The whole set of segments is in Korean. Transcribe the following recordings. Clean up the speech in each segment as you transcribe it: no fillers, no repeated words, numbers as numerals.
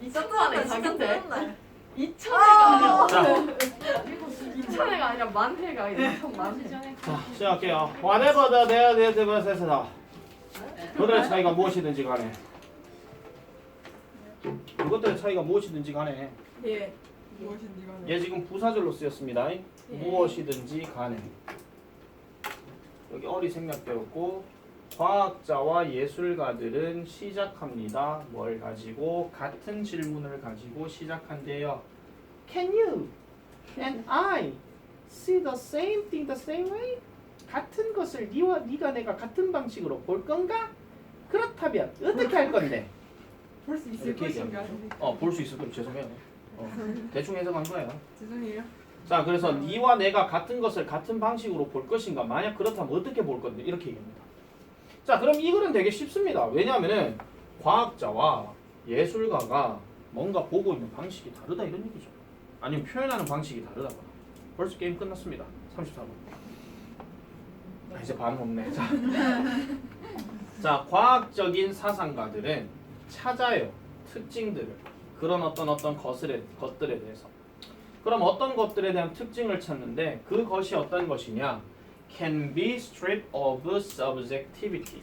2,000원에 작은데? 2,000회가 아니라 자, 2,000회가 아니라 만회가 2,000만. 자, 시작할게요. Whatever the their differences 그들의 차이가 무엇이든지 간에 그것들의 차이가 무엇이든지 간에 예. 무엇인지 간에. 얘 지금 부사절로 쓰였습니다. 무엇이든지 간에 여기 어리 생략되었고 과학자와 예술가들은 시작합니다. 뭘 가지고? 같은 질문을 가지고 시작한대요. Can you and I see the same thing the same way? 같은 것을 네가 내가 같은 방식으로 볼 건가? 그렇다면 어떻게 할 건데? 볼 수 있을 이렇게 것인가? 볼 수 있을 거 죄송해요. 대충 해석한 거예요. 죄송해요. 자, 그래서 네와 내가 같은 것을 같은 방식으로 볼 것인가? 만약 그렇다면 어떻게 볼 건데? 이렇게 얘기합니다. 자, 그럼 이거는 되게 쉽습니다. 왜냐하면은 과학자와 예술가가 뭔가 보고 있는 방식이 다르다 이런 얘기죠. 아니면 표현하는 방식이 다르다거나. 벌써 게임 끝났습니다. 34분. 이제 반응 없네. 자, 자, 과학적인 사상가들은 찾아요. 특징들을. 그런 어떤 것들에 대해서. 그럼 어떤 것들에 대한 특징을 찾는데 그것이 어떤 것이냐? Can be stripped of subjectivity.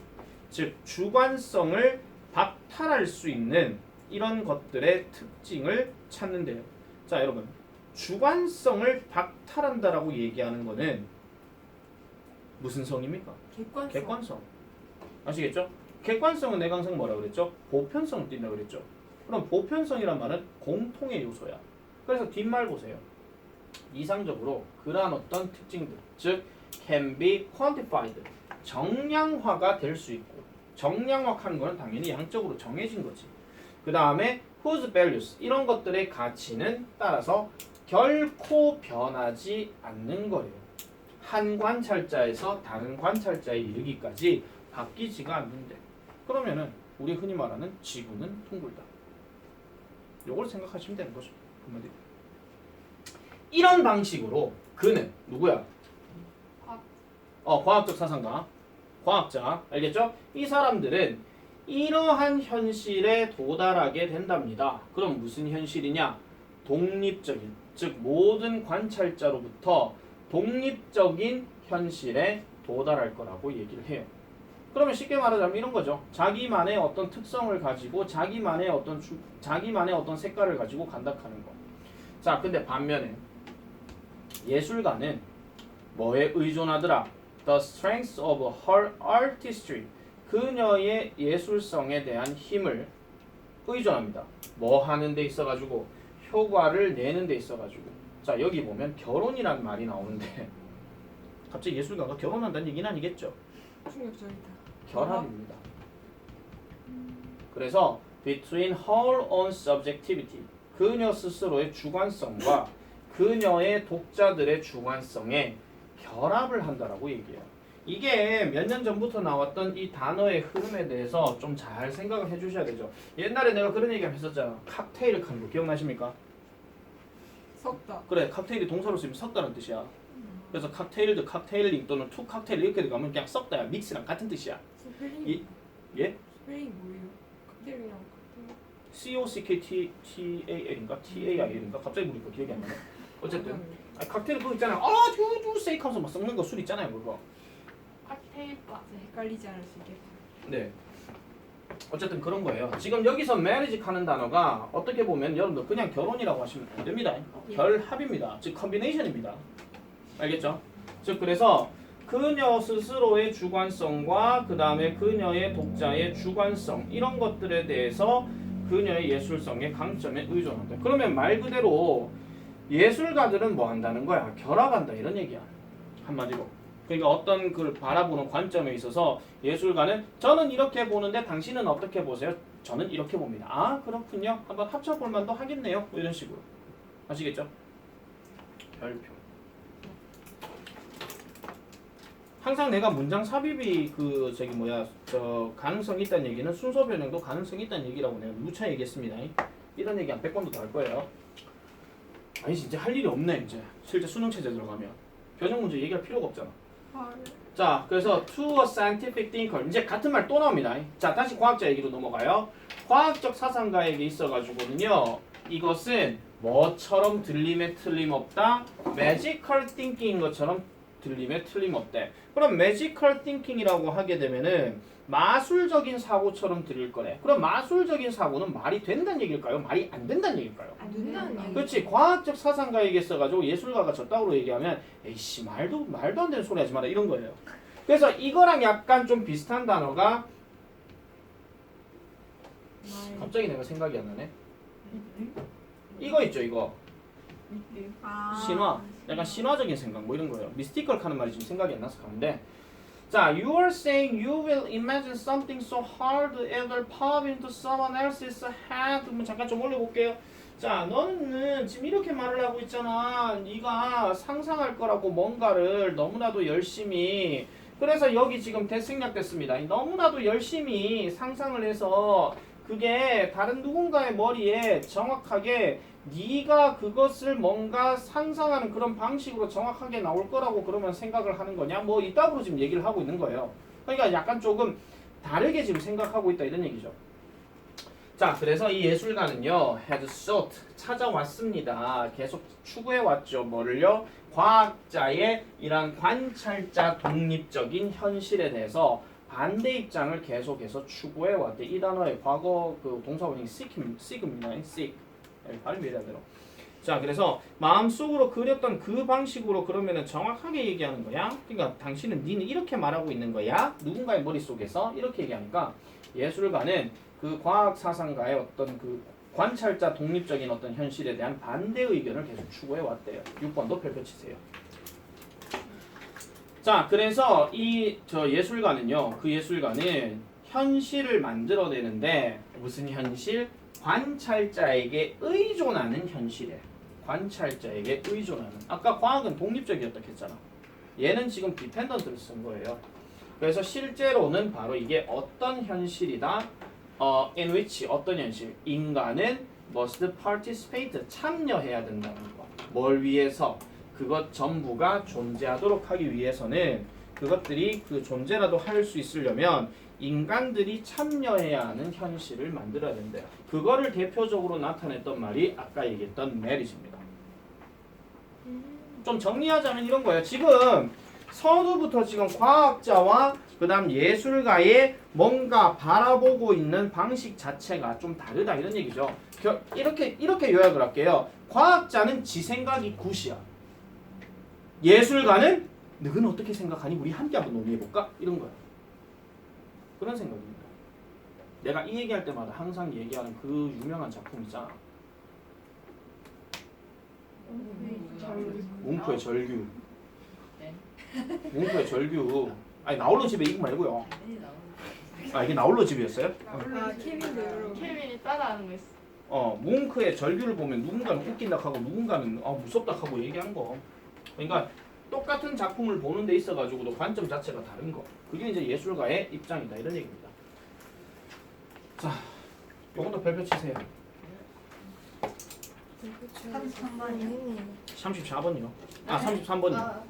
즉 주관성을 박탈할 수 있는 이런 것들의 특징을 찾는데요. 자, 여러분. 주관성을 박탈한다라고 얘기하는 거는 무슨 성입니까? 객관성. 객관성. 아시겠죠? 객관성은 내가 항상 뭐라 그랬죠? 보편성을 띈다 그랬죠? 그럼 보편성이란 말은 공통의 요소야. 그래서 뒷말 보세요. 이상적으로 그러한 어떤 특징들, 즉 can be quantified, 정량화가 될 수 있고 정량화하는 거는 당연히 양적으로 정해진 거지. 그 다음에 whose values, 이런 것들의 가치는 따라서 결코 변하지 않는 거예요. 한 관찰자에서 다른 관찰자에 이르기까지 바뀌지가 않는데 그러면은 우리 흔히 말하는 지구는 둥글다. 요걸 생각하시면 되는 거죠. 한마디로. 이런 방식으로 그는 누구야? 과학적 사상가, 과학자, 알겠죠? 이 사람들은 이러한 현실에 도달하게 된답니다. 그럼 무슨 현실이냐? 독립적인, 즉 모든 관찰자로부터 독립적인 현실에 도달할 거라고 얘기를 해요. 그러면 쉽게 말하자면 이런 거죠. 자기만의 어떤 특성을 가지고 자기만의 어떤 색깔을 가지고 간다하는 거. 자, 근데 반면에 예술가는 뭐에 의존하더라? The strength of her artistry. 그녀의 예술성에 대한 힘을 의존합니다. 뭐 하는 데 있어가지고? 효과를 내는 데 있어가지고. 자, 여기 보면 결혼이라는 말이 나오는데 갑자기 예술가가 결혼한다는 얘기는 아니겠죠? 충격적이다. 결합입니다. 그래서 between her own subjectivity, 그녀 스스로의 주관성과 그녀의 독자들의 주관성에 결합을 한다라고 얘기해요. 이게 몇 년 전부터 나왔던 이 단어의 흐름에 대해서 좀 잘 생각을 해주셔야 되죠. 옛날에 내가 그런 얘기 했었잖아. 칵테일 하는 거 기억나십니까? 섞다. 그래, 칵테일이 동사로 쓰면 섞다는 뜻이야. 그래서 칵테일드, 칵테일링 또는 투 칵테일 이렇게 가면 그냥 섞다야. 믹스랑 같은 뜻이야. 스펠링. 예? 스펠링 뭐예요? 칵테일이랑 COCKTAL인가? TAIL인가? 갑자기 보니까 기억이 안 나네. 어쨌든 칵테일 그거 있잖아요. 주 세이크 하면서 막 섞는 거 술 있잖아요. 그거. 칵테일 바제. 헷갈리지 않을 수 있겠다. 네. 어쨌든 그런 거예요. 지금 여기서 marriage 하는 단어가 어떻게 보면 여러분들 그냥 결혼이라고 하시면 안 됩니다. 결합입니다. 즉 combination입니다. 알겠죠? 즉 그래서 그녀 스스로의 주관성과 그 다음에 그녀의 독자의 주관성 이런 것들에 대해서 그녀의 예술성의 강점에 의존한다. 그러면 말 그대로 예술가들은 뭐 한다는 거야? 결합한다 이런 얘기야. 한마디로. 그러니까 어떤 그 바라보는 관점에 있어서 예술가는 저는 이렇게 보는데 당신은 어떻게 보세요? 저는 이렇게 봅니다. 아 그렇군요. 한번 합쳐볼 만도 하겠네요. 뭐 이런 식으로. 아시겠죠? 별표. 항상 내가 문장 삽입이 가능성이 있다는 얘기는 순서 변형도 가능성이 있다는 얘기라고 내가 누차 얘기했습니다. 이런 얘기 한 100번도 더 할 거예요. 아니 진짜 할 일이 없네 이제 실제 수능 체제 들어가면 변형 문제 얘기할 필요가 없잖아. 자, 그래서 to a scientific thinker. 이제 같은 말 또 나옵니다. 자, 다시 과학자 얘기로 넘어가요. 과학적 사상가에게 있어가지고는요, 이것은 뭐처럼 들림에 틀림없다? magical thinking인 것처럼 들림에 틀림없대. 그럼 magical thinking이라고 하게 되면은 마술적인 사고처럼 들릴 거래. 그럼 마술적인 사고는 말이 된다는 얘기일까요? 말이 안 된다는 얘기일까요? 안 된다는 얘기. 그렇지. 과학적 사상가에게 써가지고 예술가가 저따구로 얘기하면 에이씨 말도 안 되는 소리 하지 마라 이런 거예요. 그래서 이거랑 약간 좀 비슷한 단어가 갑자기 내가 생각이 안 나네. 이거 있죠 이거. 신화. 약간 신화적인 생각 뭐 이런 거예요. 미스티컬 하는 말이 지금 생각이 안 나서 가는데 자, you are saying you will imagine something so hard it will pop into someone else's head. 그럼 잠깐 좀 올려볼게요. 자, 너는 지금 이렇게 말을 하고 있잖아. 네가 상상할 거라고 뭔가를 너무나도 열심히. 그래서 여기 지금 대생략됐습니다. 너무나도 열심히 상상을 해서 그게 다른 누군가의 머리에 정확하게 네가 그것을 뭔가 상상하는 그런 방식으로 정확하게 나올 거라고 그러면 생각을 하는 거냐? 뭐 이따구로 지금 얘기를 하고 있는 거예요. 그러니까 약간 조금 다르게 지금 생각하고 있다 이런 얘기죠. 자, 그래서 이 예술가는요, had sought, 찾아왔습니다. 계속 추구해왔죠. 뭐를요? 과학자의 이런 관찰자 독립적인 현실에 대해서 반대 입장을 계속해서 추구해왔대. 이 단어의 과거 그 동사원이 seek입니다. seek. 발음이 이래야 되나? 자, 그래서 마음속으로 그렸던 그 방식으로 그러면은 정확하게 얘기하는 거야. 그러니까 당신은 니는 이렇게 말하고 있는 거야. 누군가의 머릿속에서 이렇게 얘기하니까 예술가는 그 과학 사상가의 어떤 그 관찰자 독립적인 어떤 현실에 대한 반대 의견을 계속 추구해 왔대요. 6번도 별표 치세요. 자, 그래서 이 예술가는요. 그 예술가는 현실을 만들어내는데 무슨 현실? 관찰자에게 의존하는 현실에 관찰자에게 의존하는 아까 과학은 독립적이었다 했잖아. 얘는 지금 디펜던트를 쓴 거예요. 그래서 실제로는 바로 이게 어떤 현실이다? in which 어떤 현실? 인간은 must participate 참여해야 된다는 거. 뭘 위해서? 그것 전부가 존재하도록 하기 위해서는 그것들이 그 존재라도 할 수 있으려면 인간들이 참여해야 하는 현실을 만들어야 된대요. 그거를 대표적으로 나타냈던 말이 아까 얘기했던 메리트입니다. 좀 정리하자면 이런 거예요. 지금 서두부터 지금 과학자와 그 다음 예술가의 뭔가 바라보고 있는 방식 자체가 좀 다르다 이런 얘기죠. 이렇게 요약을 할게요. 과학자는 지 생각이 굿이야. 예술가는 너는 어떻게 생각하니? 우리 함께 한번 논의해볼까? 이런 거야. 그런 생각입니다. 내가 이 얘기할 때마다 항상 얘기하는 그 유명한 작품 있잖아. 뭉크의 절규. 뭉크의 절규. 아니 나홀로 집에 이거 말고요. 아 이게 나홀로 집이었어요? 케빈도 여러분. 케빈이 따라하는 거 있어. 뭉크의 절규를 보면 누군가는 웃긴다 하고 누군가는 무섭다 하고 얘기하는 거. 그러니까 똑같은 작품을 보는 데 있어가지고도 관점 자체가 다른 거. 그게 이제 예술가의 입장이다 이런 얘기입니다. 자, 요것도 별표 치세요. 34번이요. 아 33번이요.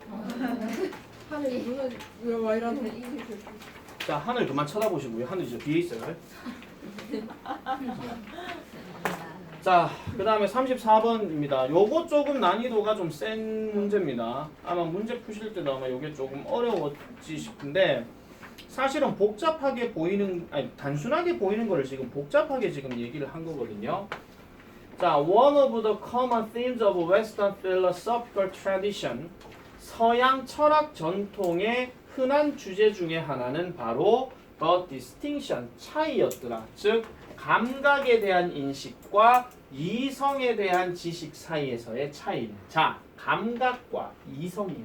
하늘이 무너져 와 이러는데 자, 하늘 그만 쳐다보시고요. 하늘 이제 뒤에 있어요. 자, 그 다음에 34번입니다. 요거 조금 난이도가 좀 센 문제입니다. 아마 문제 푸실 때도 아마 요게 조금 어려웠지 싶은데 사실은 복잡하게 보이는, 아니 단순하게 보이는 거를 지금 복잡하게 지금 얘기를 한 거거든요. 자, one of the common themes of Western philosophical tradition, 서양 철학 전통의 흔한 주제 중에 하나는 바로 the distinction, 차이였더라. 즉 감각에 대한 인식과 이성에 대한 지식 사이에서의 차이. 자, 감각과 이성이야.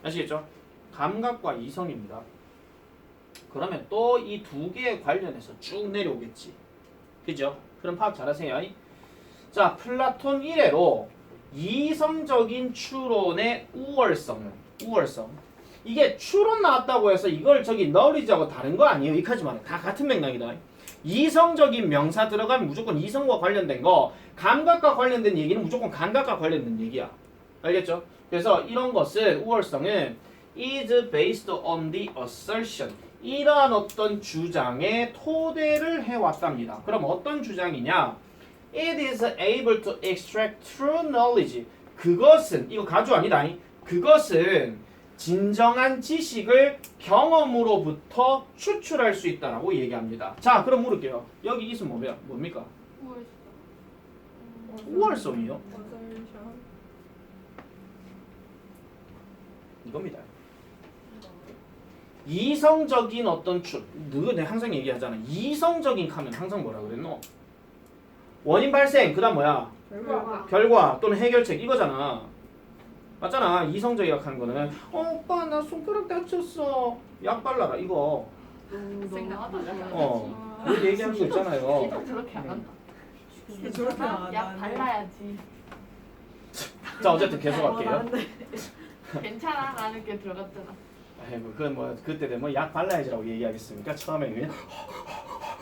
아시겠죠? 감각과 이성입니다. 그러면 또 이 두 개에 관련해서 쭉 내려오겠지. 그죠? 그럼 파악 잘하세요. 자, 플라톤 이래로 이성적인 추론의 우월성. 이게 추론 나왔다고 해서 이걸 저기 knowledge하고 다른 거 아니에요. 이까지 말해. 다 같은 맥락이다. 이성적인 명사 들어가면 무조건 이성과 관련된 거, 감각과 관련된 얘기는 무조건 감각과 관련된 얘기야. 알겠죠? 그래서 이런 것을 우월성은 is based on the assertion. 이러한 어떤 주장에 토대를 해왔답니다. 그럼 어떤 주장이냐? It is able to extract true knowledge. 그것은 이거 가주 아니다. 그것은 진정한 지식을 경험으로부터 추출할 수 있다라고 얘기합니다. 자, 그럼 물을게요. 여기 있으면 뭡니까? 우월성이요. 이겁니다. 이성적인 어떤 내가 항상 얘기하잖아. 이성적인 하면 항상 뭐라 그랬노? 원인 발생, 그다음 뭐야? 결과 또는 해결책 이거잖아. 맞잖아. 이성적이라 하는 거는 오빠 나 손가락 다쳤어. 약 발라라 이거. 생각하다. 이렇게 얘기하는 거 있잖아요. 피도 저렇게 안 한다. 저렇게 약 발라야지. 자, 어쨌든 계속 할게요. 괜찮아 라는 게 들어갔잖아. 아이고, 그건 뭐 그때 되면 약 발라야지라고 얘기하겠습니까? 처음에 그냥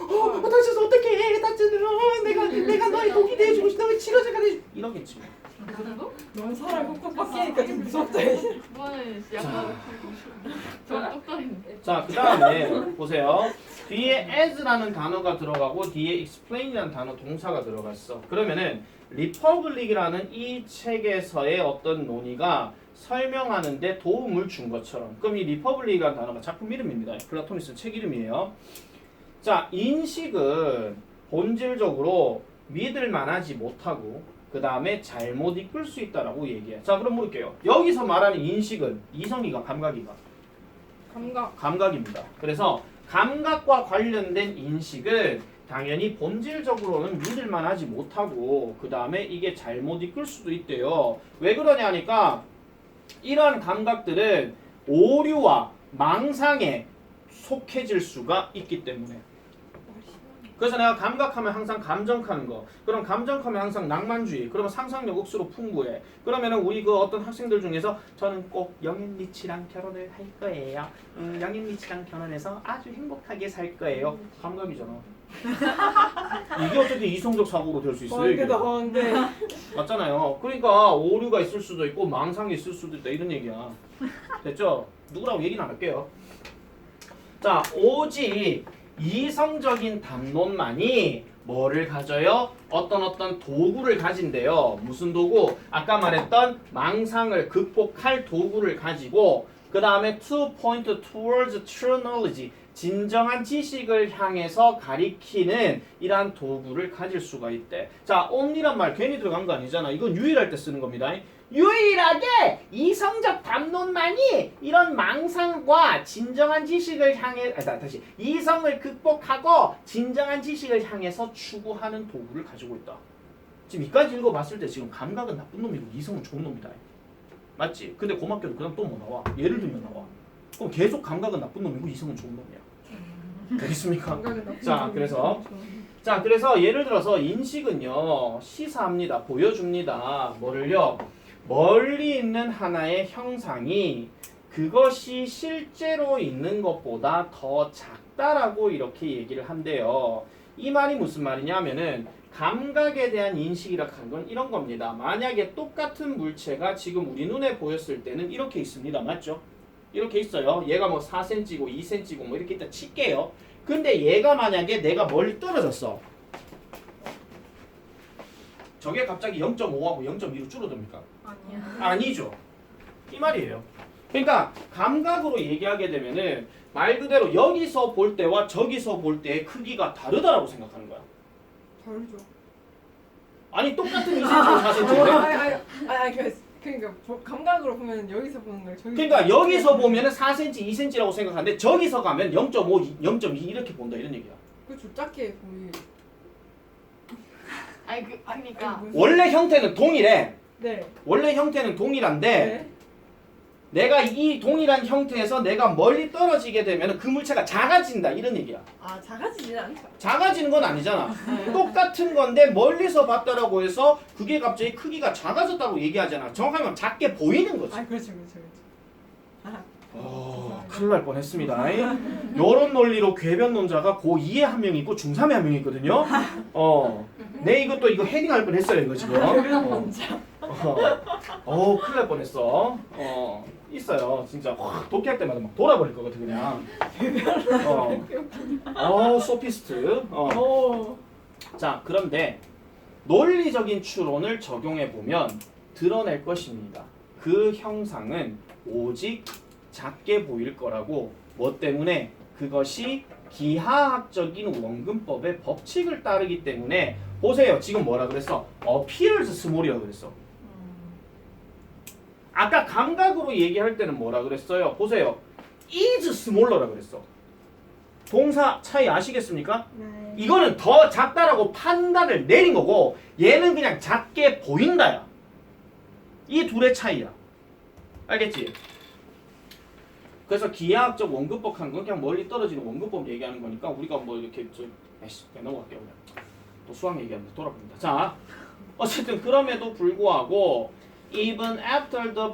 다쳐서 어떡해 다쳤어 내가 너의 독이 돼주고 싶다 왜 치료제가 돼 이러겠지 뭐. 그 정도? 너무 사람 콕콕 바뀌니까 좀 무섭다. 그거는 약간 저 똑똑했네. 자, 그 다음에 보세요. 뒤에 as라는 단어가 들어가고 뒤에 explain이라는 단어 동사가 들어갔어. 그러면은 republic이라는 이 책에서의 어떤 논의가 설명하는데 도움을 준 것처럼. 그럼 이 republic이라는 단어가 작품 이름입니다. 플라토니스 책 이름이에요. 자, 인식은 본질적으로 믿을 만하지 못하고 그 다음에 잘못 이끌 수 있다라고 얘기해. 자, 그럼 물을게요. 여기서 말하는 인식은 이성이가 감각이가? 감각입니다. 그래서 감각과 관련된 인식은 당연히 본질적으로는 믿을 만하지 못하고 그 다음에 이게 잘못 이끌 수도 있대요. 왜 그러냐 하니까 이러한 감각들은 오류와 망상에 속해질 수가 있기 때문에. 그래서 내가 감각하면 항상 감정하는 거. 그럼 감정하면 항상 낭만주의. 그러면 상상력 억수로 풍부해. 그러면은 우리 그 어떤 학생들 중에서 저는 꼭 영앤 리치랑 결혼을 할 거예요. 영앤 리치랑 결혼해서 아주 행복하게 살 거예요. 감각이잖아. 이게 어떻게 이성적 사고로 될 수 있어요? 이게? 맞잖아요. 그러니까 오류가 있을 수도 있고 망상이 있을 수도 있다 이런 얘기야. 됐죠? 누구라고 얘기는 안 할게요. 자, 오직 이성적인 담론만이 뭐를 가져요? 어떤 도구를 가진대요. 무슨 도구? 아까 말했던 망상을 극복할 도구를 가지고 그 다음에 to point towards true knowledge 진정한 지식을 향해서 가리키는 이러한 도구를 가질 수가 있대. 자, only란 말 괜히 들어간 거 아니잖아. 이건 유일할 때 쓰는 겁니다. 유일하게 이성적 담론만이 이런 망상과 진정한 지식을 향해 다시 이성을 극복하고 진정한 지식을 향해서 추구하는 도구를 가지고 있다. 지금 이까지 읽어봤을 때 지금 감각은 나쁜 놈이고 이성은 좋은 놈이다. 맞지? 근데 고맙게도 그다음 또 뭐 나와? 예를 들면 나와. 그럼 계속 감각은 나쁜 놈이고 이성은 좋은 놈이야. 되겠습니까? 자, 그래서 예를 들어서 인식은요 시사합니다. 보여줍니다. 뭐를요? 멀리 있는 하나의 형상이 그것이 실제로 있는 것보다 더 작다라고 이렇게 얘기를 한대요. 이 말이 무슨 말이냐면은 감각에 대한 인식이라 하는 건 이런 겁니다. 만약에 똑같은 물체가 지금 우리 눈에 보였을 때는 이렇게 있습니다. 맞죠? 이렇게 있어요. 얘가 뭐 4cm고 2cm고 뭐 이렇게 일단 칠게요. 근데 얘가 만약에 내가 멀리 떨어졌어. 저게 갑자기 0.5하고 0.2로 줄어듭니까? 아니야. 아니죠. 이 말이에요. 그러니까 감각으로 얘기하게 되면은 말 그대로 여기서 볼 때와 저기서 볼 때의 크기가 다르다라고 생각하는 거야. 다르죠. 아니 똑같은 2cm, 4cm인데. 그러니까 감각으로 보면 여기서 보는 거예요. 그러니까 여기서 보면은 4cm, 2cm라고 생각하는데 저기서 가면 0.5, 0.2 이렇게 본다 이런 얘기야. 그렇죠. 작게 보이. 아니 그러니까 원래 형태는 동일해. 네. 원래 형태는 동일한데 네. 내가 이 동일한 형태에서 내가 멀리 떨어지게 되면 그 물체가 작아진다 이런 얘기야. 아, 작아지진 않죠. 작아지는 건 아니잖아. 똑같은 건데 멀리서 봤다라고 해서 그게 갑자기 크기가 작아졌다고 얘기하잖아. 정확하게 말하면 작게 보이는 거지. 아, 그렇죠. 큰일 날 뻔했습니다. 요런 논리로 궤변론자가 고2에 한 명 있고 중3에 한 명 있거든요. 내 이것도 이거 헤딩할 뻔했어요 이거 지금. 궤변론자. 큰일 날 뻔했어. 있어요. 진짜 확 독해할 때마다 막 돌아버릴 거거든 그냥. 소피스트. 오. 자, 그런데 논리적인 추론을 적용해 보면 드러낼 것입니다. 그 형상은 오직 작게 보일 거라고. 뭐 때문에? 그것이 기하학적인 원근법의 법칙을 따르기 때문에. 보세요. 지금 뭐라 그랬어? appears small이라고 그랬어. 아까 감각으로 얘기할 때는 뭐라 그랬어요? 보세요. is smaller라고 그랬어. 동사 차이 아시겠습니까? 네. 이거는 더 작다라고 판단을 내린 거고 얘는 그냥 작게 보인다야. 이 둘의 차이야. 알겠지? 그래서 기하학적 원근법 한 건 그냥 멀리 떨어지는 원근법 얘기하는 거니까 우리가 뭐 이렇게 좀 그냥 넘어갈게요. 그냥. 또 수학 얘기하면서 돌아봅니다. 자, 어쨌든 그럼에도 불구하고 even after the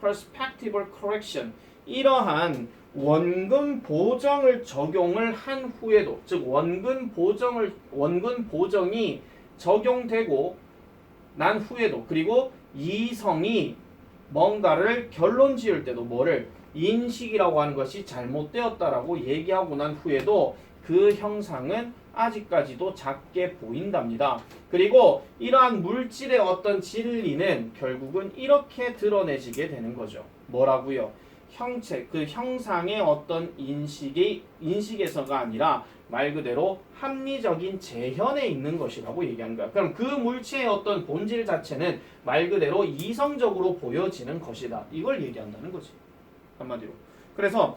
perspectival correction 이러한 원근 보정을 적용을 한 후에도 즉 원근 보정이 적용되고 난 후에도 그리고 이성이 뭔가를 결론 지을 때도 뭐를 인식이라고 하는 것이 잘못되었다라고 얘기하고 난 후에도 그 형상은 아직까지도 작게 보인답니다. 그리고 이러한 물질의 어떤 진리는 결국은 이렇게 드러내지게 되는 거죠. 뭐라고요? 형체, 그 형상의 어떤 인식에서가 아니라 말 그대로 합리적인 재현에 있는 것이라고 얘기하는 거야. 그럼 그 물체의 어떤 본질 자체는 말 그대로 이성적으로 보여지는 것이다. 이걸 얘기한다는 거지. 한마디로. 그래서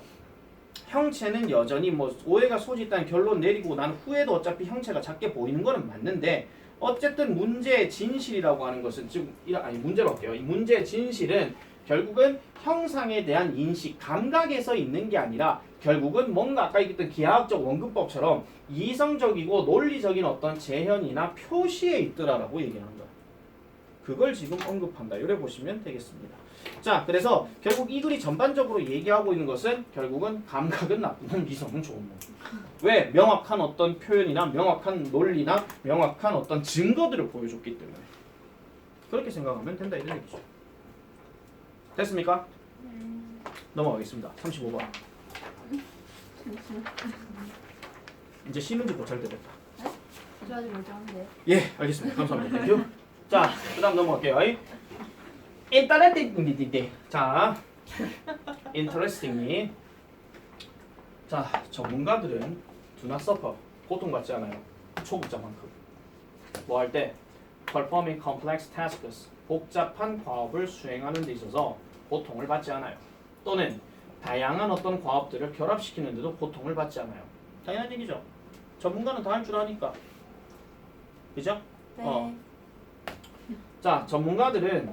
형체는 여전히 뭐 오해가 소지있다는 결론 내리고 난 후에도 어차피 형체가 작게 보이는 거는 맞는데 어쨌든 문제의 진실이라고 하는 것은 즉 문제로 할게요. 이 문제의 진실은 결국은 형상에 대한 인식, 감각에서 있는 게 아니라 결국은 뭔가 아까 얘기했던 기하학적 원근법처럼 이성적이고 논리적인 어떤 재현이나 표시에 있더라라고 얘기하는 거야. 그걸 지금 언급한다. 이래 보시면 되겠습니다. 자, 그래서 결국 이 글이 전반적으로 얘기하고 있는 것은 결국은 감각은 나쁜 놈, 이성은 좋은 놈. 왜? 명확한 어떤 표현이나 명확한 논리나 명확한 어떤 증거들을 보여줬기 때문에. 그렇게 생각하면 된다 이런 얘기죠. 됐습니까? 넘어가겠습니다. 35번. 이제 신문지 고찰 때 됐다. 부자지 멀쩡한데. 예, 알겠습니다. 감사합니다. 땡큐. 자, 그 다음 넘어갈게요. interesting. 자, interestingly. 자, 전문가들은 do not suffer. 고통받지 않아요. 초급자만큼. 뭐 할 때? performing complex tasks. 복잡한 과업을 수행하는 데 있어서 고통을 받지 않아요. 또는 다양한 어떤 과업들을 결합시키는데도 고통을 받지 않아요. 당연한 얘기죠. 전문가는 다 할 줄 아니까. 그죠? 네. 자, 전문가들은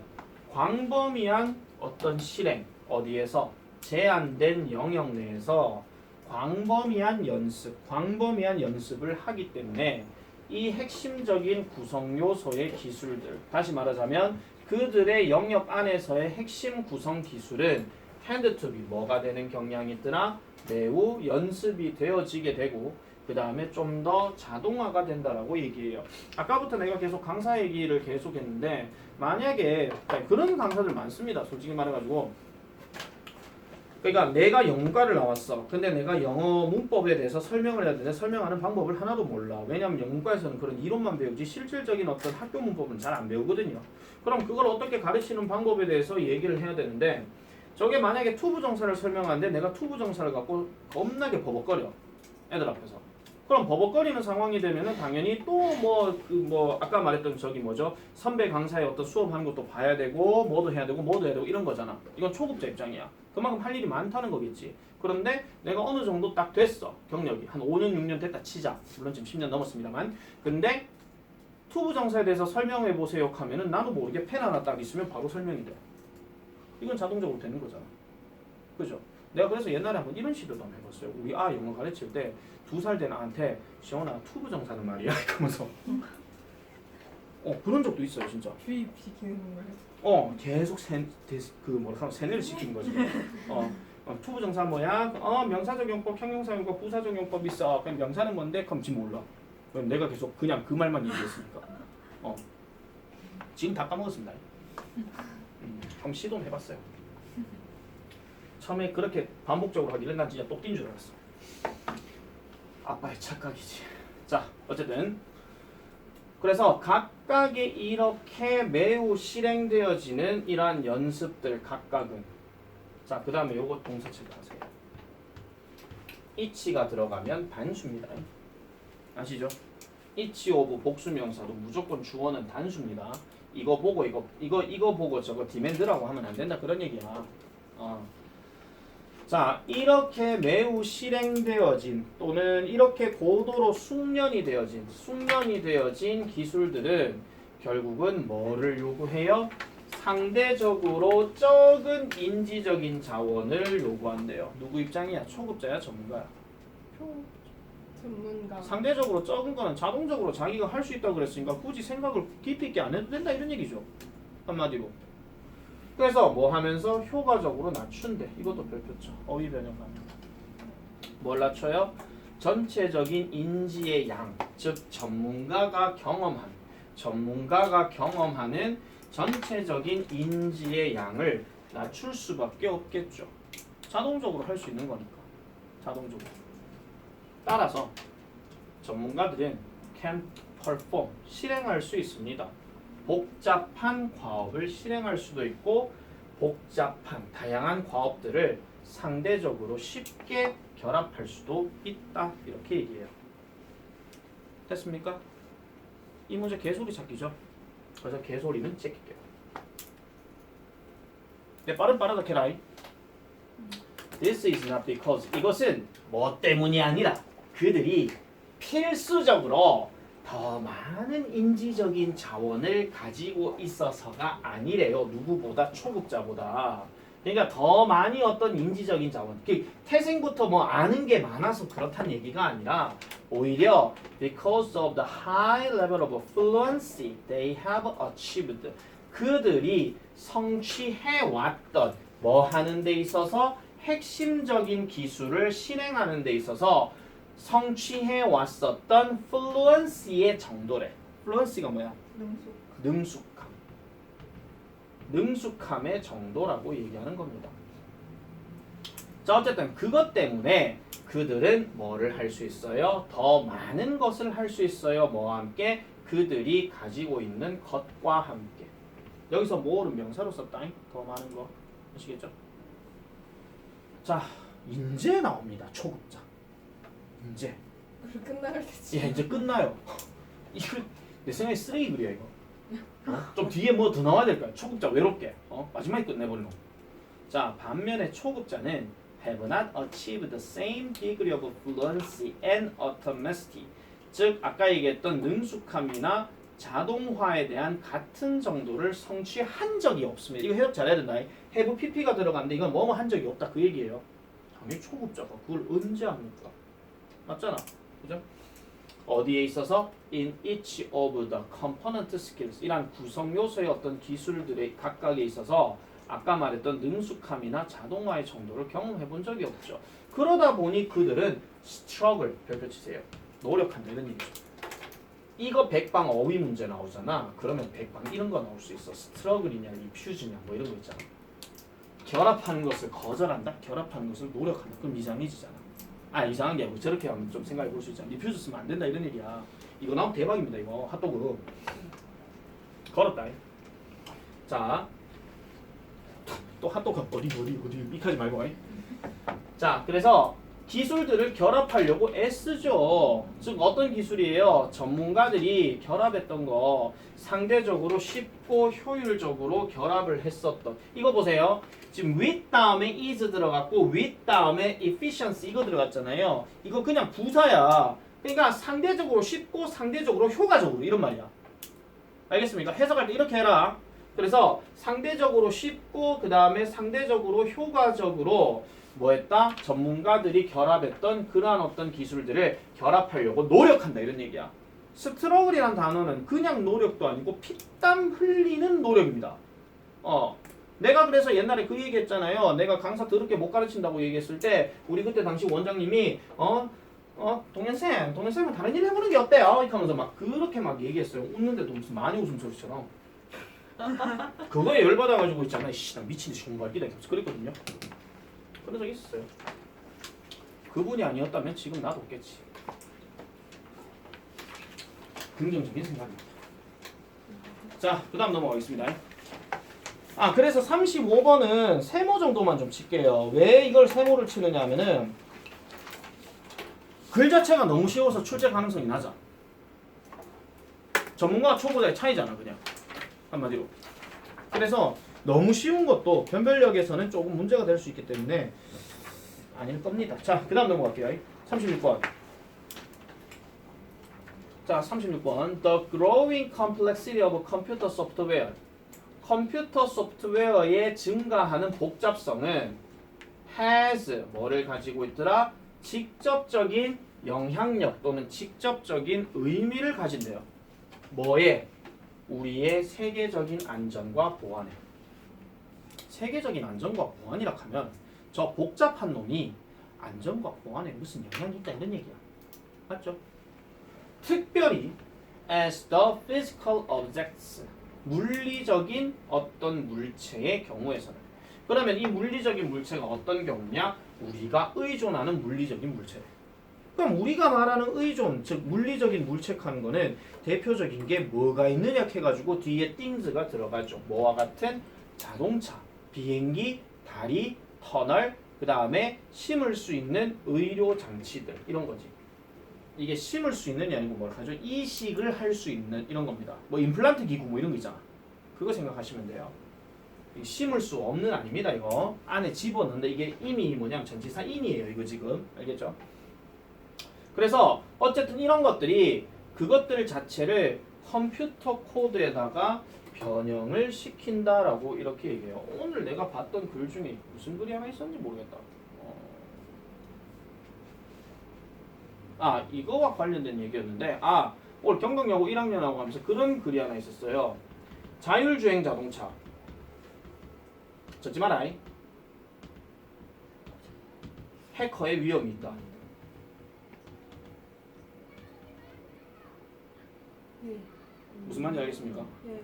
광범위한 어떤 실행, 어디에서? 제한된 영역 내에서 광범위한 연습을 하기 때문에 이 핵심적인 구성 요소의 기술들, 다시 말하자면 그들의 영역 안에서의 핵심 구성 기술은 hand to be 뭐가 되는 경향이 있더라? 매우 연습이 되어지게 되고 그 다음에 좀 더 자동화가 된다라고 얘기해요. 아까부터 내가 계속 강사 얘기를 계속 했는데 만약에 그런 강사들 많습니다. 솔직히 말해가지고 그러니까 내가 영문과를 나왔어. 근데 내가 영어 문법에 대해서 설명을 해야 되는데 설명하는 방법을 하나도 몰라. 왜냐하면 영문과에서는 그런 이론만 배우지 실질적인 어떤 학교 문법은 잘 안 배우거든요. 그럼 그걸 어떻게 가르치는 방법에 대해서 얘기를 해야 되는데 저게 만약에 투부정사를 설명하는데 내가 투부정사를 갖고 겁나게 버벅거려. 애들 앞에서. 그럼 버벅거리는 상황이 되면은 당연히 또 뭐 아까 말했던 저기 뭐죠? 선배 강사의 어떤 수업하는 것도 봐야 되고 뭐도 해야 되고 뭐도 해야 되고 이런 거잖아. 이건 초급자 입장이야. 그만큼 할 일이 많다는 거겠지. 그런데 내가 어느 정도 딱 됐어. 경력이 한 5년 6년 됐다 치자. 물론 지금 10년 넘었습니다만. 근데 투부정사에 대해서 설명해 보세요 하면은 나도 모르게 펜 하나 딱 있으면 바로 설명이 돼. 이건 자동적으로 되는 거잖아. 그죠? 내가 그래서 옛날에 한번 이런 시도도 한번 해봤어요. 우리 영어 가르칠 때 2살 된 아한테 시원아 투부정사는 말이야 이러면서 그런 적도 있어요 진짜. 주입시키는 건가요? 계속 세뇌를 시키는 거지. 투부정사 뭐야? 명사적 용법, 형용사 용법, 부사적 용법 있어. 그럼 명사는 뭔데? 그럼 지금 몰라. 그럼 내가 계속 그냥 그 말만 얘기했으니까. 지금 다 까먹었습니다. 한번 시도는 해봤어요. 처음에 그렇게 반복적으로 하길래 난 진짜 똑띠인 줄 알았어. 아빠의 착각이지. 자, 어쨌든 그래서 각각의 이렇게 매우 실행되어지는 이러한 연습들 각각은 자, 그 다음에 요거 동사체로 하세요. each가 들어가면 단수입니다. 아시죠? each of 복수명사도 무조건 주어는 단수입니다. 이거 보고 이거 보고 저거 demand라고 하면 안 된다 그런 얘기야. 자, 이렇게 매우 실행되어진 또는 이렇게 고도로 숙련이 되어진 기술들은 결국은 뭐를 요구해요? 상대적으로 적은 인지적인 자원을 요구한대요. 누구 입장이야? 초급자야? 전문가야? 전문가. 상대적으로 적은 거는 자동적으로 자기가 할 수 있다고 그랬으니까 굳이 생각을 깊이 있게 안 해도 된다 이런 얘기죠. 한마디로. 그래서 뭐 하면서 효과적으로 낮춘대. 이것도 별표죠. 어휘 변형합니다. 뭘 낮춰요? 전체적인 인지의 양, 즉 전문가가 경험하는 전체적인 인지의 양을 낮출 수밖에 없겠죠. 자동적으로 할 수 있는 거니까. 자동적으로. 따라서 전문가들은 can perform, 실행할 수 있습니다. 복잡한 과업을 실행할 수도 있고 복잡한 다양한 과업들을 상대적으로 쉽게 결합할 수도 있다. 이렇게 얘기해요. 됐습니까? 이 문제 개소리 찾기죠. 그래서 개소리는 제낄게요. 내 빠르다 캐라이. This is not because 이것은 뭐 때문이 아니라 그들이 필수적으로 더 많은 인지적인 자원을 가지고 있어서가 아니래요. 누구보다 초급자보다. 그러니까 더 많이 어떤 인지적인 자원, 태생부터 뭐 아는 게 많아서 그렇다는 얘기가 아니라 오히려 because of the high level of fluency they have achieved. 그들이 성취해왔던 뭐 하는 데 있어서 핵심적인 기술을 실행하는 데 있어서 성취해왔었던 fluency의 정도래. fluency가 뭐야? 능숙함의 정도라고 얘기하는 겁니다. 자, 어쨌든 그것 때문에 그들은 뭐를 할 수 있어요? 더 많은 것을 할 수 있어요. 뭐와 함께? 그들이 가지고 있는 것과 함께. 여기서 뭐를 명사로 썼다잉? 더 많은 거. 아시겠죠? 자, 인제 나옵니다. 초급자. 인제. 끝나겠지. 예, 이제 끝나요. 이거 내 생각에 쓰레기 글이야 이거. 좀 뒤에 뭐 더 나와야 될까요? 초급자 외롭게. 마지막에 끝내버리는 거. 자, 반면에 초급자는 have not achieved the same degree of fluency and automaticity. 즉 아까 얘기했던 능숙함이나 자동화에 대한 같은 정도를 성취한 적이 없습니다. 이거 해석 잘해야 된다. have pp가 들어갔는데 이건 뭐뭐 한 적이 없다 그 얘기예요. 당연히 초급자가 그걸 언제 합니까? 맞잖아. 그죠? 어디에 있어서? In each of the component skills. 이란 구성 요소의 어떤 기술들의 각각에 있어서 아까 말했던 능숙함이나 자동화의 정도를 경험해 본 적이 없죠. 그러다 보니 그들은 struggle, 별표 치세요. 노력한다 이런 얘기죠. 이거 백방 어휘 문제 나오잖아. 그러면 백방 이런 거 나올 수 있어. struggle이냐, refuse냐 뭐 이런 거 있잖아. 결합하는 것을 거절한다? 결합하는 것을 노력한다. 그럼 이상해지잖아. 이상한 게 아니고 저렇게 하면 좀 생각해 볼 수 있잖아. 리퓨즈 쓰면 안 된다 이런 얘기야. 이거 나오면 대박입니다. 이거 핫도그 걸었다. 자, 또 핫도그 어디 삐하지 말고. 자, 그래서 기술들을 결합하려고 애쓰죠. 즉 어떤 기술이에요? 전문가들이 결합했던 거 상대적으로 쉽고 효율적으로 결합을 했었던. 이거 보세요. 지금 with 다음에 is 들어갔고 with 다음에 efficiency 이거 들어갔잖아요. 이거 그냥 부사야. 그러니까 상대적으로 쉽고 상대적으로 효과적으로 이런 말이야. 알겠습니까? 해석할 때 이렇게 해라. 그래서 상대적으로 쉽고 그 다음에 상대적으로 효과적으로 뭐 했다? 전문가들이 결합했던 그러한 어떤 기술들을 결합하려고 노력한다 이런 얘기야. 스트러글이라는 단어는 그냥 노력도 아니고 피땀 흘리는 노력입니다. 내가 그래서 옛날에 그 얘기 했잖아요. 내가 강사 더럽게 못 가르친다고 얘기했을 때 우리 그때 당시 원장님이 동현쌤은 다른 일 해보는 게 어때요? 이렇게 하면서 막 그렇게 막 얘기했어요. 웃는데도 무슨 많이 웃음소리처럼. 그거에 열받아가지고 있잖아. 나 미친듯이 공부할 기다 그랬거든요. 그런 적 있었어요. 그분이 아니었다면 지금 나도 없겠지. 긍정적인 생각입니다. 자, 그 다음 넘어가겠습니다. 그래서 35번은 세모 정도만 좀 칠게요. 왜 이걸 세모를 치느냐 하면은 글 자체가 너무 쉬워서 출제 가능성이 낮아. 전문가와 초보자의 차이잖아, 그냥. 한마디로. 그래서 너무 쉬운 것도 변별력에서는 조금 문제가 될 수 있기 때문에 아닐 겁니다. 자, 그 다음 넘어갈게요. 36번. 자, 36번. The growing complexity of computer software. 컴퓨터 소프트웨어의 증가하는 복잡성은 has 뭐를 가지고 있더라? 직접적인 영향력 또는 직접적인 의미를 가진대요. 뭐에? 우리의 세계적인 안전과 보안에. 세계적인 안전과 보안이라 하면 저 복잡한 놈이 안전과 보안에 무슨 영향이 있다 이런 얘기야. 맞죠? 특별히 as the physical objects 물리적인 어떤 물체의 경우에서는. 그러면 이 물리적인 물체가 어떤 경우냐? 우리가 의존하는 물리적인 물체. 그럼 우리가 말하는 의존, 즉 물리적인 물체하는 거는 대표적인 게 뭐가 있느냐 해가지고 뒤에 things가 들어가죠. 뭐와 같은 자동차, 비행기, 다리, 터널, 그 다음에 심을 수 있는 의료 장치들 이런 거지. 이게 심을 수 있느냐 아니고 뭐라 하죠? 이식을 할 수 있는 이런 겁니다. 뭐 임플란트 기구 뭐 이런 거 있잖아. 그거 생각하시면 돼요. 심을 수 없는 아닙니다. 이거 안에 집어넣는데 이게 이미 뭐냐면 전치사 인이에요. 이거 지금 알겠죠? 그래서 어쨌든 이런 것들이 그것들 자체를 컴퓨터 코드에다가 변형을 시킨다라고 이렇게 얘기해요. 오늘 내가 봤던 글 중에 무슨 글이 하나 있었는지 모르겠다. 이거와 관련된 얘기였는데 오늘 경동여고 1학년하고 하면서 그런 글이 하나 있었어요. 자율주행 자동차 젖지 마라. 해커의 위험이 있다. 예. 무슨 말인지 알겠습니까? 예.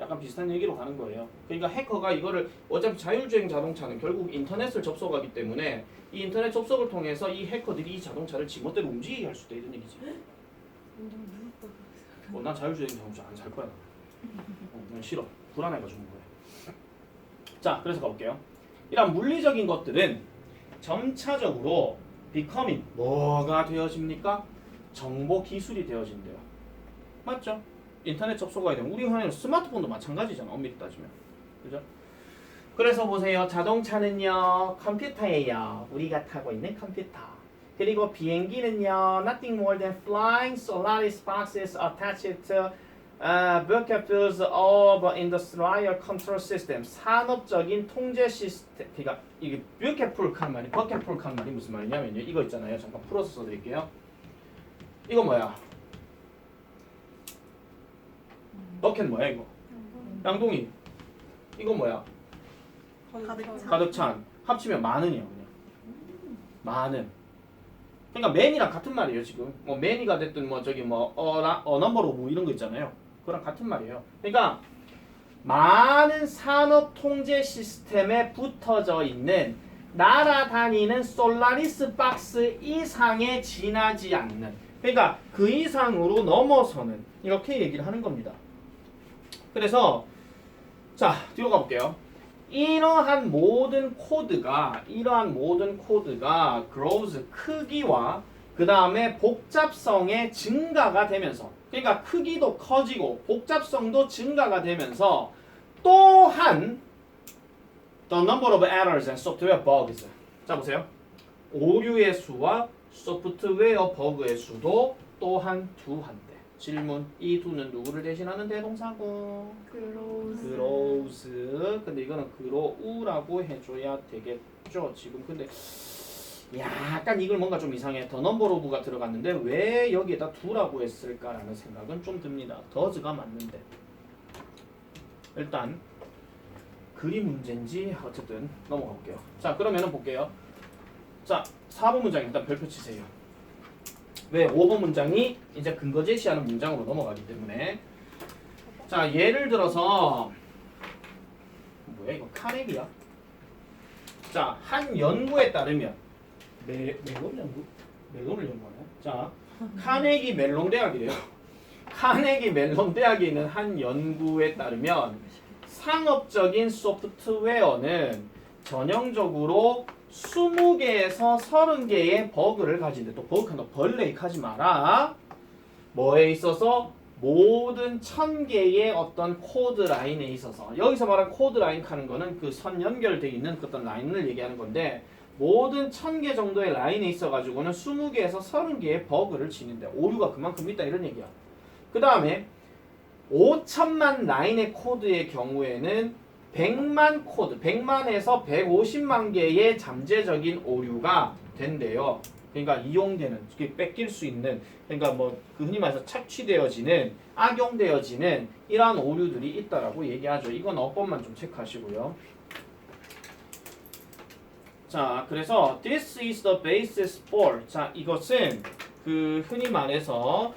약간 비슷한 얘기로 가는 거예요. 그러니까 해커가 이거를 어차피 자율주행 자동차는 결국 인터넷을 접속하기 때문에 이 인터넷 접속을 통해서 이 해커들이 이 자동차를 지멋대로 움직이게 할 수도 있는 얘기지. 난 자율주행 자동차 안 살 거야. 난 싫어. 불안해가지고 그래. 자, 그래서 가볼게요. 이런 물리적인 것들은 점차적으로 becoming 뭐가 되어집니까? 정보 기술이 되어진대요. 맞죠? 인터넷 접속하게 되면 우리 흔히 스마트폰도 마찬가지잖아. 엄밀히 따지면. 그죠? 그래서 보세요. 자동차는요. 컴퓨터예요. 우리가 타고 있는 컴퓨터. 그리고 비행기는요. Nothing more than flying Solaris boxes attached to vehicles of industrial control system. 산업적인 통제 시스템. 그러니까 이게 beautiful 말이 bucketful 말이 무슨 말이냐면요. 이거 있잖아요. 잠깐 풀어서 써드릴게요. 이거 뭐야? 버켓 뭐야 이거? 양동이. 이거 뭐야? 가득 찬. 합치면 많은이야 그냥. 많은. 그러니까 man이랑 같은 말이에요 지금. 뭐 many가 됐든 뭐 저기 뭐 number of 이런 거 있잖아요. 그거랑 같은 말이에요. 그러니까 많은 산업 통제 시스템에 붙어져 있는 날아다니는 솔라리스 박스 이상에 지나지 않는. 그러니까 그 이상으로 넘어서는 이렇게 얘기를 하는 겁니다. 그래서 자 뒤로 가볼게요. 이러한 모든 코드가 grows 크기와 그 다음에 복잡성의 증가가 되면서 그러니까 크기도 커지고 복잡성도 증가가 되면서 또한 the number of errors and software bugs 자 보세요. 오류의 수와 소프트웨어 버그의 수도 또한 두한대. 질문 이 두는 누구를 대신하는 대동사고? grows. 근데 이거는 grow라고 해줘야 되겠죠. 지금 근데 약간 이걸 뭔가 좀 이상해. 더 넘버 오브가 들어갔는데 왜 여기에다 두라고 했을까라는 생각은 좀 듭니다. 더즈가 맞는데 일단 글이 문제인지 어쨌든 넘어가 볼게요. 자 그러면은 볼게요. 자 4번 문장 일단 별표 치세요. 왜? 5번 문장이 이제 근거 제시하는 문장으로 넘어가기 때문에 자 예를 들어서 뭐야 이거 카네기야? 자, 한 연구에 따르면 멜론 연구? 멜론을 연구하네. 자, 카네기 멜론 대학이래요. 카네기 멜론 대학에 있는 한 연구에 따르면 상업적인 소프트웨어는 전형적으로 20개에서 30개의 버그를 가진대. 또 버그한 거 벌레익하지 마라. 뭐에 있어서? 모든 1000개의 어떤 코드 라인에 있어서. 여기서 말한 코드 라인 하는 거는 그 선 연결되어 있는 그 어떤 라인을 얘기하는 건데, 모든 1000개 정도의 라인에 있어 가지고는 20개에서 30개의 버그를 치는데 오류가 그만큼 있다 이런 얘기야. 그 다음에 5천만 라인의 코드의 경우에는 100만 코드, 100만에서 150만 개의 잠재적인 오류가 된대요. 그러니까 이용되는, 뺏길 수 있는, 그러니까 뭐 그 흔히 말해서 착취되어지는, 악용되어지는 이러한 오류들이 있다라고 얘기하죠. 이건 어법만 좀 체크하시고요. 자, 그래서 this is the basis for. 자, 이것은 그 흔히 말해서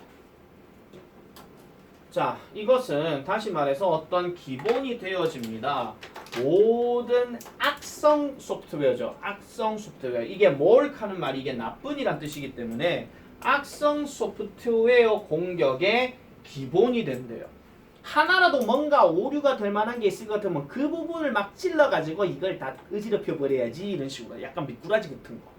자, 이것은 다시 말해서 어떤 기본이 되어집니다. 모든 악성 소프트웨어죠. 악성 소프트웨어. 이게 뭘 하는 말이 이게 나쁜이란 뜻이기 때문에 악성 소프트웨어 공격의 기본이 된대요. 하나라도 뭔가 오류가 될 만한 게 있을 것 같으면 그 부분을 막 찔러가지고 이걸 다 어지럽혀 버려야지 이런 식으로 약간 미꾸라지 같은 거.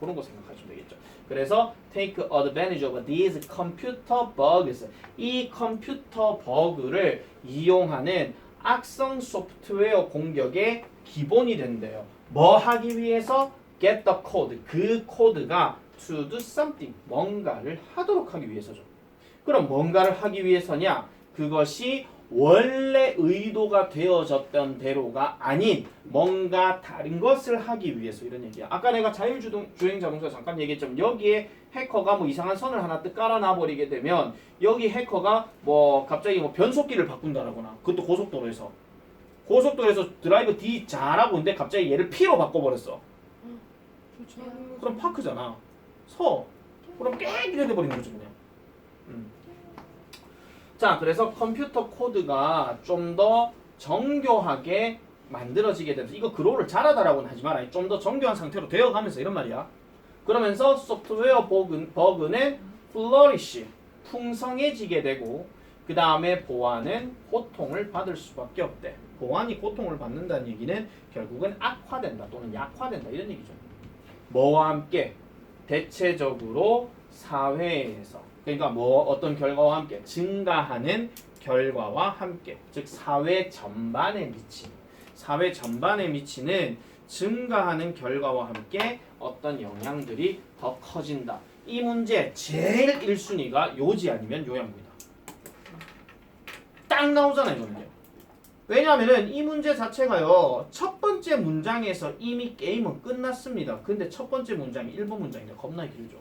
그런 거 생각하시면 되겠죠. 그래서 take advantage of these computer bugs. 이 컴퓨터 버그를 이용하는 악성 소프트웨어 공격의 기본이 된대요. 뭐 하기 위해서? get the code. 그 코드가 to do something. 뭔가를 하도록 하기 위해서죠. 그럼 뭔가를 하기 위해서냐? 그것이 원래 의도가 되어졌던 대로가 아닌 뭔가 다른 것을 하기 위해서 이런 얘기야. 아까 내가 자율주행 자동차 잠깐 얘기했지만 여기에 해커가 뭐 이상한 선을 하나 뜩 깔아놔 버리게 되면 여기 해커가 뭐 갑자기 뭐 변속기를 바꾼다라거나 그것도 고속도로에서 드라이브 D 잘하고 있는데 갑자기 얘를 P로 바꿔버렸어. 그럼 파크잖아. 그럼 깨끗이 돼버리는 거죠 그냥. 자, 그래서 컴퓨터 코드가 좀 더 정교하게 만들어지게 되면서 이거 그로를 잘하다라고는 하지 마라. 좀 더 정교한 상태로 되어가면서 이런 말이야. 그러면서 소프트웨어 버그는 flourish, 풍성해지게 되고 그 다음에 보안은 고통을 받을 수밖에 없대. 보안이 고통을 받는다는 얘기는 결국은 악화된다 또는 약화된다 이런 얘기죠. 뭐와 함께? 대체적으로 사회에서 그러니까 뭐 어떤 결과와 함께 증가하는 결과와 함께 즉 사회 전반에 미치는 증가하는 결과와 함께 어떤 영향들이 더 커진다. 이 문제 제일 1순위가 요지 아니면 요약입니다. 딱 나오잖아요 이거는요. 왜냐하면은 이 문제 자체가요 첫 번째 문장에서 이미 게임은 끝났습니다. 근데 첫 번째 문장이 1번 문장인데 겁나 길죠.